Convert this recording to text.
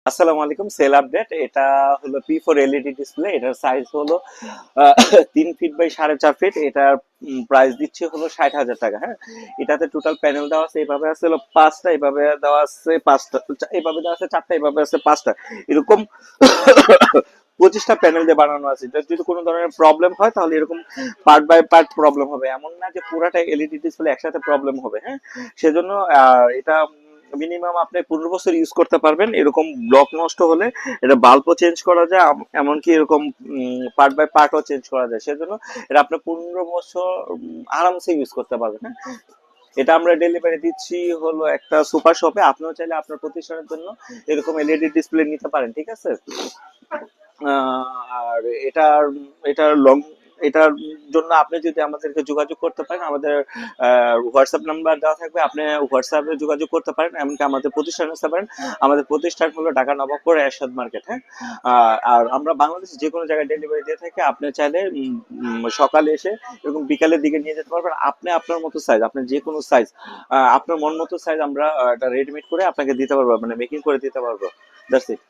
আসসালামু আলাইকুম। Sell update. এটা হলো P4 এলইডি ডিসপ্লে। এটার সাইজ হলো আহ, 3 ফিট বাই 4.5 ফিট। এটার প্রাইস দিচ্ছে হলো 60,000 টাকা। হ্যাঁ, এটাতে টোটাল প্যানেল দেওয়া আছে, এভাবে আছে হলো 5টা, এভাবে দেওয়া আছে 5টা, এভাবে দেওয়া আছে 4টা, এভাবে আছে 5টা, এরকম 25টা প্যানেল দিয়ে বানানো আছে। এটা যদি কোনো ধরনের প্রবলেম হয় তাহলে এরকম পার্ট বাই পার্ট প্রবলেম হবে, এমন না যে পুরাটা এলইডি ডিসপ্লে একসাথে প্রবলেম হবে। হ্যাঁ, সেজন্য এটা মিনিমাম আপনি 15 বছর ইউজ করতে পারবেন। এরকম ব্লক নষ্ট হলে এটা বাল্বও চেঞ্জ করা যায়, এমনকি এরকম পার্ট বাই পার্টও চেঞ্জ করা যায়। সেজন্য এটা আপনি 15 বছর আরামসে ইউজ করতে পারবেন। হ্যাঁ, এটা আমরা ডেলিভারি দিচ্ছি হলো একটা সুপার শপে। আপনিও চাইলে আপনার প্রতিষ্ঠানের জন্য এরকম এলইডি ডিসপ্লে নিতে পারেন, ঠিক আছে? আর এটার লং এটার জন্য আপনি যদি আমাদেরকে যোগাযোগ করতে পারেন, আমাদের হোয়াটসঅ্যাপ নাম্বার দেওয়া থাকবে, আপনি হোয়াটসঅ্যাপে যোগাযোগ করতে পারেন, এমনকি আমাদের প্রতিষ্ঠানে আসতে পারেন। আমাদের প্রতিষ্ঠান হলো ঢাকা নবাবপুর এরশাদ মার্কেট। হ্যাঁ, আর আমরা বাংলাদেশে যে কোনো জায়গায় ডেলিভারি দিয়ে থাকি। আপনি চাইলে সকালে এসে এরকম বিকালের দিকে নিয়ে যেতে পারবেন। আপনি আপনার মতো সাইজ, আপনার যে কোনো সাইজ, আপনার মন মতো সাইজ আমরা এটা রেডিমেড করে আপনাকে দিতে পারবো, মানে মেকিং করে দিতে পারবো। That's it.